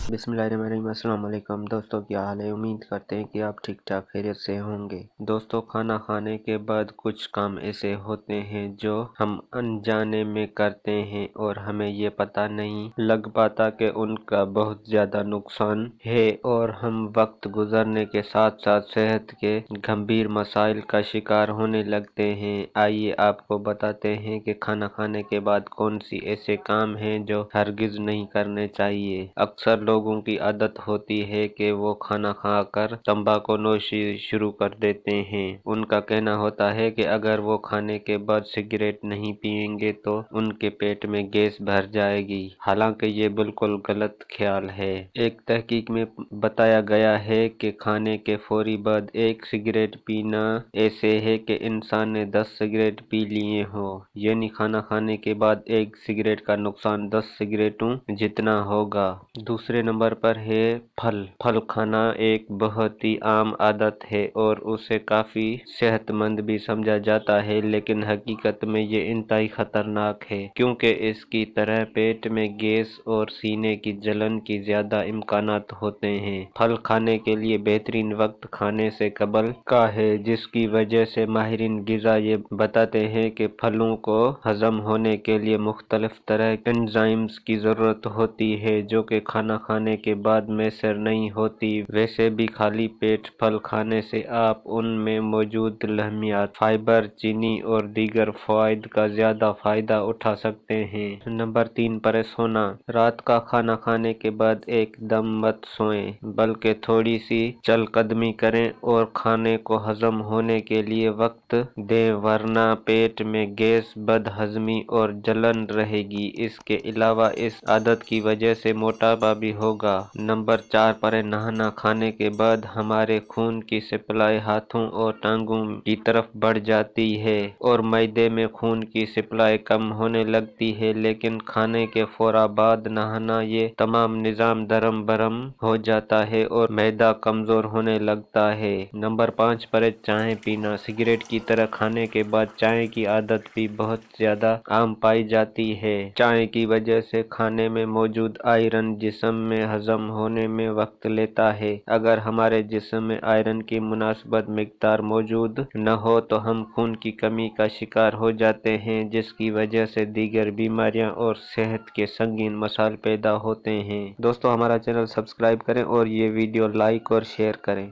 बिस्मिल्लाहिर्रहमानिर्रहीम। अस्सलाम वालेकुम दोस्तों, क्या हाल है। उम्मीद करते हैं कि आप ठीक ठाक खैरियत से होंगे। दोस्तों, खाना खाने के बाद कुछ काम ऐसे होते हैं जो हम अनजाने में करते हैं और हमें ये पता नहीं लग पाता कि उनका बहुत ज़्यादा नुकसान है और हम वक्त गुजरने के साथ साथ सेहत के गंभीर मसाइल का शिकार होने लगते हैं। आइए आपको बताते हैं कि खाना खाने के बाद कौन सी ऐसे काम हैं जो हरगिज नहीं करने चाहिए। अक्सर लोगों की आदत होती है कि वो खाना खाकर तंबाकू नोशी शुरू कर देते हैं। उनका कहना होता है कि अगर वो खाने के बाद सिगरेट नहीं पिएंगे तो उनके पेट में गैस भर जाएगी। हालांकि ये बिल्कुल गलत ख्याल है। एक तहकीक में बताया गया है कि खाने के फौरी बाद एक सिगरेट पीना ऐसे है कि इंसान ने 10 सिगरेट पी लिए हो, यानी खाना खाने के बाद एक सिगरेट का नुकसान 10 सिगरेटों जितना होगा। दूसरे नंबर पर है फल। फल खाना एक बहुत ही आम आदत है और उसे काफी सेहतमंद भी समझा जाता है, लेकिन हकीकत में ये इंतहाई खतरनाक है क्योंकि इसकी तरह पेट में गैस और सीने की जलन की ज्यादा इम्कानात होते हैं। फल खाने के लिए बेहतरीन वक्त खाने से कबल का है, जिसकी वजह से माहिरीन गिज़ा ये बताते हैं कि फलों को हजम होने के लिए मुख्तलिफ तरह के एंजाइम्स की जरूरत होती है जो कि खाना खाने के बाद मैसर नहीं होती। वैसे भी खाली पेट फल खाने से आप उनमें मौजूद लहमियात, फाइबर, चीनी और दीगर फ़वाइद का ज्यादा फायदा उठा सकते हैं। नंबर 3 पर सोना। रात का खाना खाने के बाद एकदम मत सोएं, बल्कि थोड़ी सी चलकदमी करें और खाने को हजम होने के लिए वक्त दें, वरना पेट में गैस, बदहजमी और जलन रहेगी। इसके अलावा इस आदत की वजह से मोटापा भी होगा। नंबर 4 पर नहाना। खाने के बाद हमारे खून की सप्लाई हाथों और टांगों की तरफ बढ़ जाती है और मैदे में खून की सप्लाई कम होने लगती है, लेकिन खाने के फौरा बाद नहाना ये तमाम निजाम दरम बरम हो जाता है और मैदा कमजोर होने लगता है। नंबर 5 पर चाय पीना। सिगरेट की तरह खाने के बाद चाय की आदत भी बहुत ज्यादा आम पाई जाती है। चाय की वजह से खाने में मौजूद आयरन जिस्म में हजम होने में वक्त लेता है। अगर हमारे जिस्म में आयरन की मुनासिबत मिकदार मौजूद न हो तो हम खून की कमी का शिकार हो जाते हैं, जिसकी वजह से दीगर बीमारियां और सेहत के संगीन मसाइल पैदा होते हैं। दोस्तों, हमारा चैनल सब्सक्राइब करें और ये वीडियो लाइक और शेयर करें।